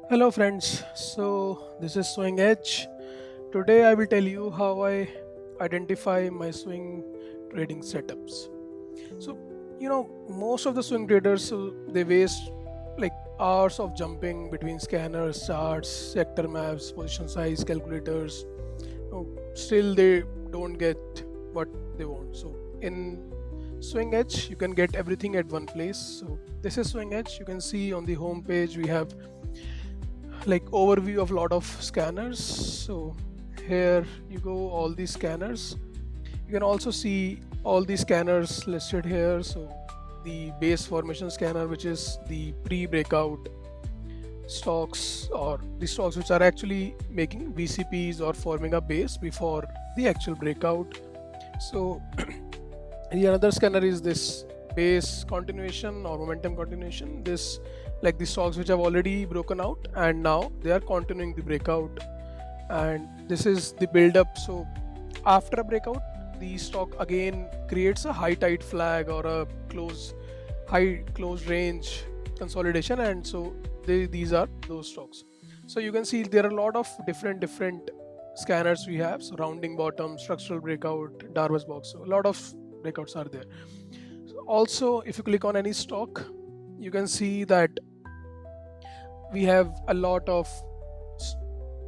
Hello friends, so this is Swing Edge. Today I will tell you how I identify my swing trading setups. So, most of the swing traders they waste like hours of jumping between scanners, charts, sector maps, position size calculators. Still they don't get what they want. So, in Swing Edge, you can get everything at one place. So, this is Swing Edge. You can see on the home page we have like overview of lot of scanners. So here you go, all these scanners. You can also see all these scanners listed here. So the base formation scanner, which is the pre-breakout stocks, or the stocks which are actually making VCPs or forming a base before the actual breakout. So the another scanner is this base continuation or momentum continuation. This like the stocks which have already broken out and now they are continuing the breakout, and this is the build up. So after a breakout, the stock again creates a high tight flag or a high close range consolidation, and so these are those stocks. So you can see there are a lot of different scanners we have. So rounding bottom, structural breakout, Darvas box. So a lot of breakouts are there. So also, if you click on any stock, you can see that we have a lot of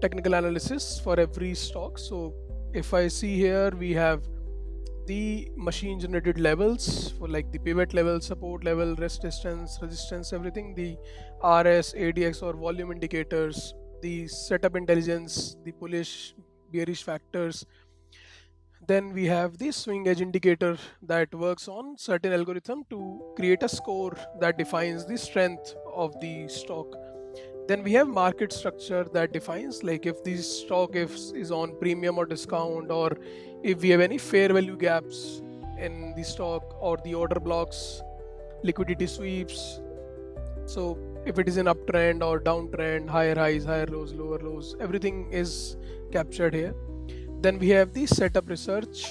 technical analysis for every stock. So if I see here, we have the machine generated levels for like the pivot level, support level, rest distance, resistance, everything, the RS, ADX or volume indicators, the setup intelligence, the bullish, bearish factors. Then we have the swing edge indicator that works on certain algorithm to create a score that defines the strength of the stock. Then we have market structure that defines like if the stock is on premium or discount, or if we have any fair value gaps in the stock, or the order blocks, liquidity sweeps. So if it is an uptrend or downtrend, higher highs, higher lows, lower lows, everything is captured here. Then we have the setup research,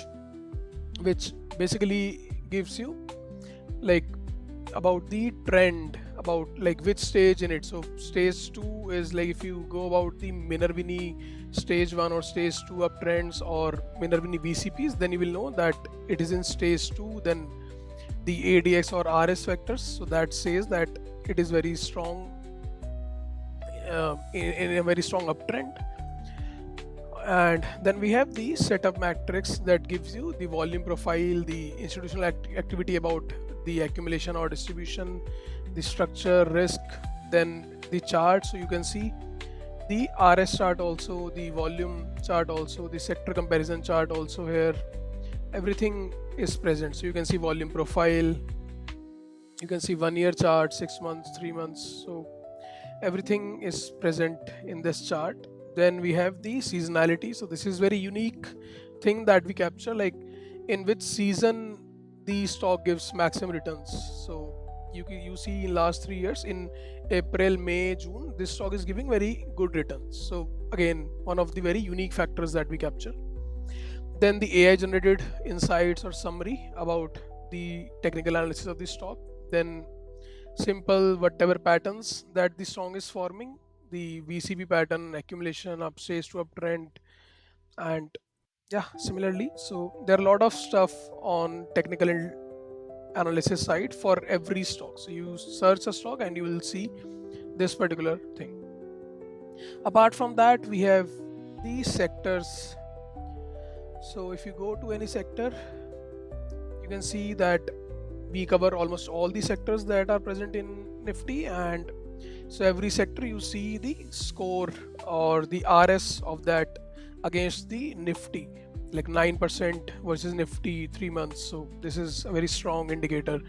which basically gives you like about the trend, about like which stage in it. So stage 2 is like if you go about the Minervini stage 1 or stage 2 uptrends or Minervini VCPs, then you will know that it is in stage 2. Then the ADX or RS factors, so that says that it is very strong, in a very strong uptrend. And then we have the setup matrix that gives you the volume profile, the institutional activity about the accumulation or distribution, the structure, risk, then the chart. So you can see the RS chart also, the volume chart also, the sector comparison chart also here. Everything is present. So you can see volume profile, you can see 1 year chart, 6 months, 3 months. So everything is present in this chart. Then we have the seasonality. So this is very unique thing that we capture, like in which season the stock gives maximum returns. So you see in last 3 years, in April, May, June, this stock is giving very good returns. So again, one of the very unique factors that we capture. Then the AI generated insights or summary about the technical analysis of the stock. Then simple whatever patterns that the stock is forming, the VCP pattern, accumulation, upstage to uptrend, and yeah, similarly. So there are a lot of stuff on technical analysis side for every stock. So you search a stock and you will see this particular thing. Apart from that, we have the sectors. So if you go to any sector, you can see that we cover almost all the sectors that are present in Nifty, and so every sector you see the score or the RS of that against the Nifty, like 9% versus Nifty 3 months. So this is a very strong indicator.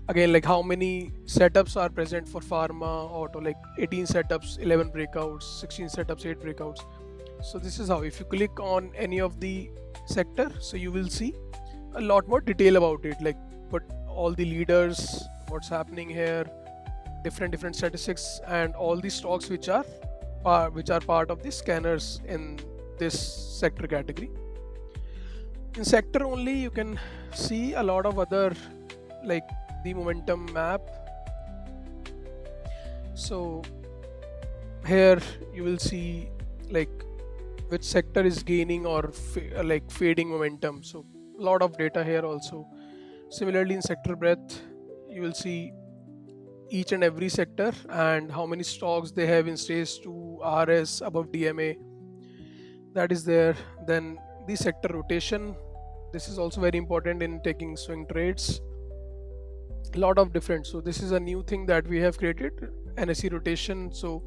Again, like how many setups are present for pharma, auto, like 18 setups, 11 breakouts, 16 setups, 8 breakouts. So this is how, if you click on any of the sector, so you will see a lot more detail about it, like but all the leaders, what's happening here, different statistics, and all the stocks which are part of the scanners in this sector category. In sector only, you can see a lot of other, like the momentum map. So here you will see like which sector is gaining or like fading momentum. So a lot of data here also. Similarly, in sector breadth, you will see each and every sector and how many stocks they have in stage 2 RS above DMA, that is there. Then the sector rotation, this is also very important in taking swing trades. A lot of different, so this is a new thing that we have created, NSE rotation. So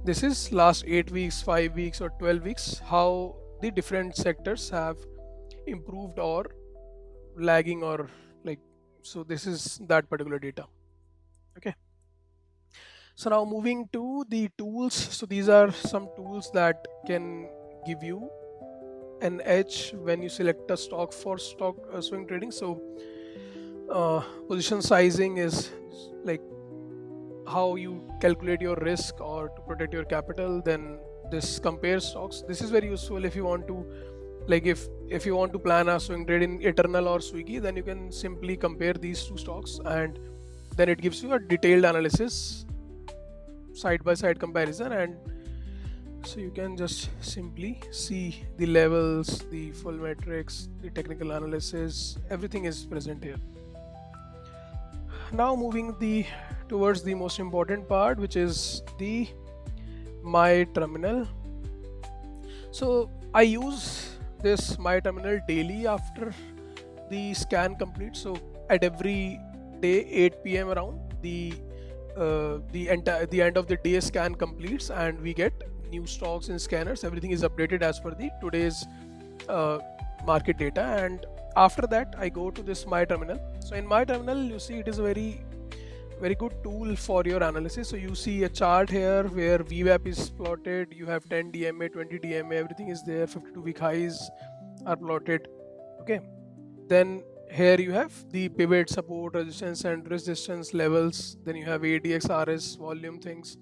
this is last 8 weeks, 5 weeks or 12 weeks, how the different sectors have improved or lagging or like, so this is that particular data. Okay, so now moving to the tools. So these are some tools that can give you an edge when you select a stock for stock swing trading. So position sizing is like how you calculate your risk or to protect your capital. Then this compare stocks, this is very useful if you want to, like if you want to plan a swing trade in Eternal or Swiggy, then you can simply compare these two stocks and then it gives you a detailed analysis, side by side comparison, and so you can just simply see the levels, the full metrics, the technical analysis, everything is present here. Now moving towards the most important part, which is the My Terminal. So I use this My Terminal daily after the scan completes. So at every day 8 p.m. around, the end of the day scan completes and we get new stocks in scanners. Everything is updated as per the today's market data, and after that I go to this My Terminal. So in My Terminal, you see it is a very good tool for your analysis. So you see a chart here where VWAP is plotted, you have 10 DMA, 20 DMA, everything is there, 52-week highs are plotted. Okay, then here you have the pivot, support, resistance and resistance levels. Then you have ADX, RS, volume things.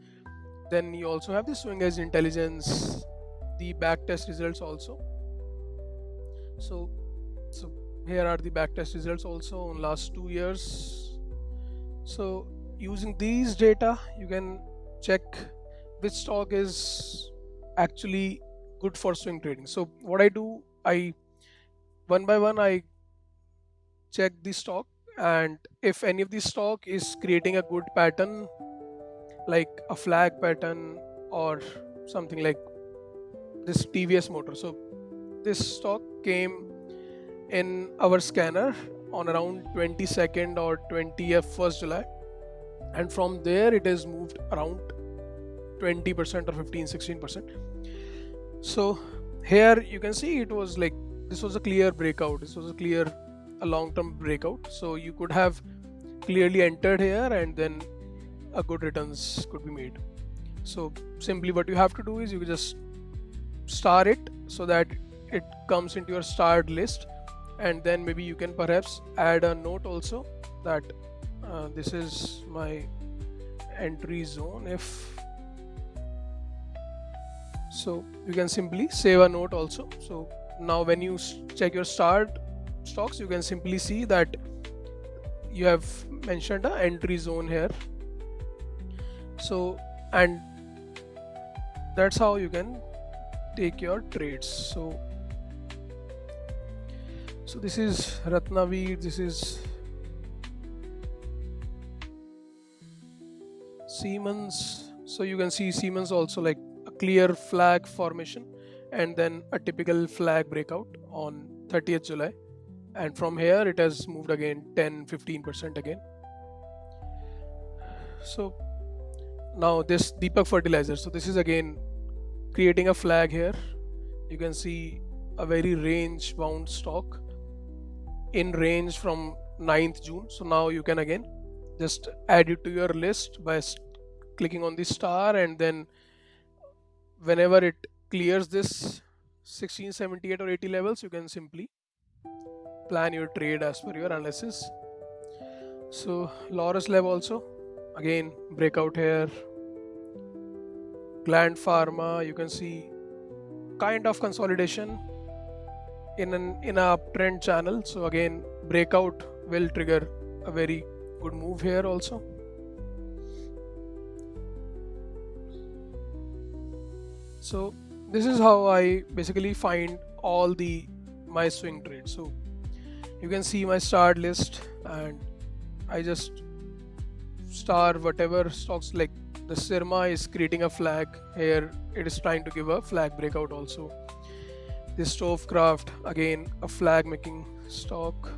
Then you also have the swing edge intelligence, the back test results also. So here are the back test results also in last 2 years. So using these data, you can check which stock is actually good for swing trading. So what I do, I one by one I check the stock, and if any of the stock is creating a good pattern, like a flag pattern or something like this TVS motor. So this stock came in our scanner on around 22nd or 20th 1st July, and from there it has moved around 20% or 15-16%. So here you can see it was like, this was a clear breakout, this was a long-term breakout. So you could have clearly entered here and then a good returns could be made. So simply what you have to do is you just star it so that it comes into your starred list, and then maybe you can perhaps add a note also that this is my entry zone. If so, you can simply save a note also. So now when you check your starred stocks, you can simply see that you have mentioned a entry zone here. So, and that's how you can take your trades. So this is Ratnaveer, this is Siemens. So you can see Siemens also like a clear flag formation and then a typical flag breakout on 30th July, and from here it has moved again 10-15% again. So now this Deepak Fertilizer, so this is again creating a flag here. You can see a very range bound stock in range from 9th June. So now you can again just add it to your list by clicking on the star, and then whenever it clears this 1678 or 80 levels, you can simply plan your trade as per your analysis. So Laurus Lab also again breakout here. Gland Pharma, you can see kind of consolidation in an uptrend channel. So again breakout will trigger a very good move here also. So this is how I basically find all the my swing trades. So you can see my start list, and I just star whatever stocks. Like the Sirma is creating a flag here, it is trying to give a flag breakout also. This Stovecraft, again a flag making stock.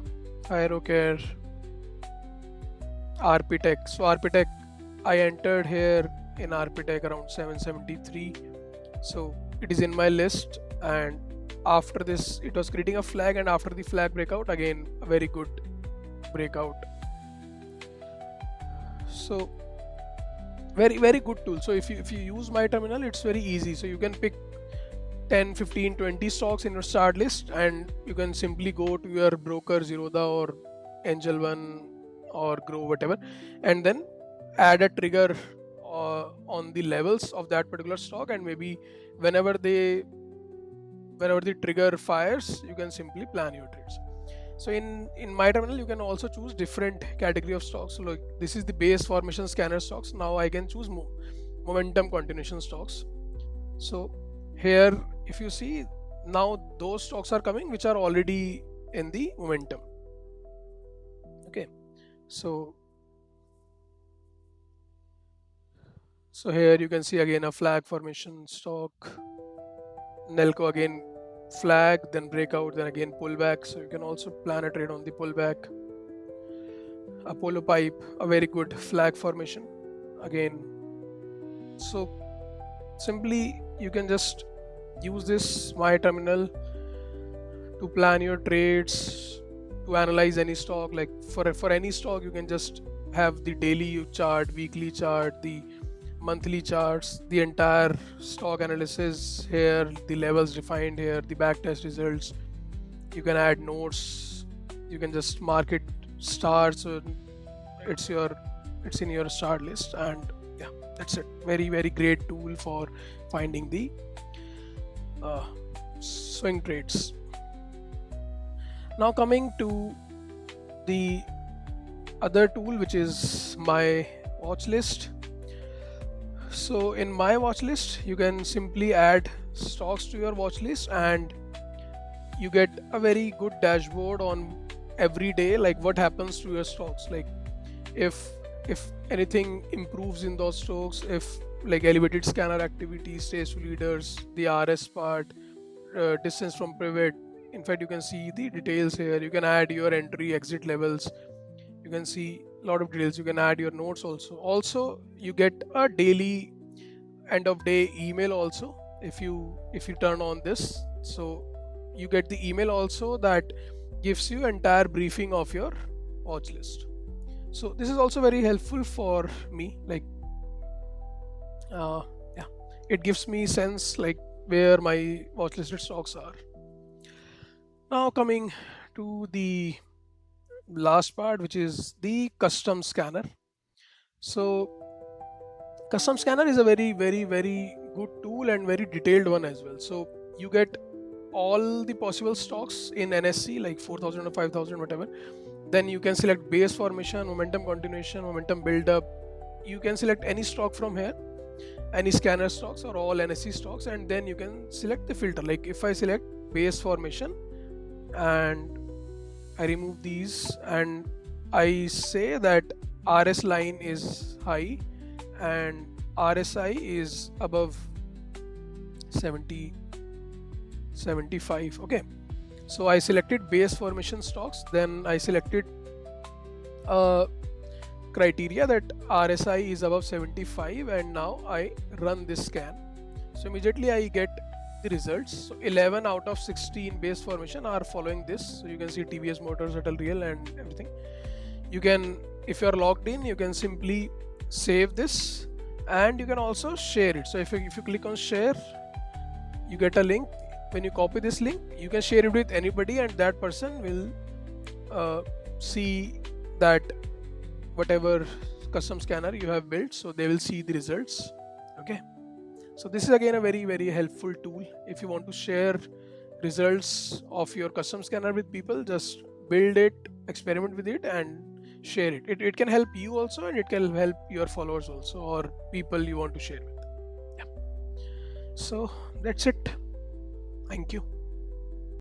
Aerocare, Arpitech. So Arpitech, I entered here in Arpitech around 773. So it is in my list, and after this it was creating a flag, and after the flag breakout, again a very good breakout. So very good tool. So if you use my terminal, it's very easy. So you can pick 10, 15, 20 stocks in your start list, and you can simply go to your broker Zerodha or Angel One or Grow, whatever, and then add a trigger on the levels of that particular stock, and maybe whenever the trigger fires, you can simply plan your trades. So in my terminal, you can also choose different category of stocks. So like this is the base formation scanner stocks. Now I can choose momentum continuation stocks. So here, if you see, now those stocks are coming which are already in the momentum. Okay, so here you can see again a flag formation stock. Nelco, again flag, then breakout, then again pullback. So you can also plan a trade on the pullback. Apollo Pipe, a very good flag formation again. So simply you can just use this my terminal to plan your trades, to analyze any stock. Like for any stock, you can just have the daily chart, weekly chart, the monthly charts, the entire stock analysis here, the levels defined here, the backtest results. You can add notes, you can just mark it stars, so it's in your start list. And yeah, that's it. Very great tool for finding the swing trades. Now coming to the other tool, which is my watch list. So in my watch list, you can simply add stocks to your watch list, and you get a very good dashboard on every day, like what happens to your stocks. Like if anything improves in those stocks, if like elevated scanner activity stays to leaders, the RS part, distance from pivot. In fact, you can see the details here. You can add your entry exit levels. You can see a lot of details. You can add your notes also. You get a daily end of day email also if you turn on this. So you get the email also that gives you entire briefing of your watch list. So this is also very helpful for me. Like yeah, it gives me sense like where my watch listed stocks are. Now coming to the last part, which is the custom scanner. So custom scanner is a very good tool and very detailed one as well. So you get all the possible stocks in NSE, like 4000 or 5000, whatever. Then you can select base formation, momentum continuation, momentum build up. You can select any stock from here, any scanner stocks or all NSE stocks, and then you can select the filter. Like if I select base formation and I remove these, and I say that RS line is high and RSI is above 75. Okay, so I selected base formation stocks, then I selected criteria that RSI is above 75, and now I run this scan. So immediately I get the results. So 11 out of 16 base formation are following this. So you can see TVS Motors, Atal Real and everything. You can, if you are logged in, you can simply save this, and you can also share it. So if you click on share, you get a link. When you copy this link, you can share it with anybody, and that person will see that whatever custom scanner you have built, so they will see the results. Okay, so this is again a very helpful tool. If you want to share results of your custom scanner with people, just build it, experiment with it, and share it. It can help you also, and it can help your followers also, or people you want to share with. Yeah. So that's it. Thank you.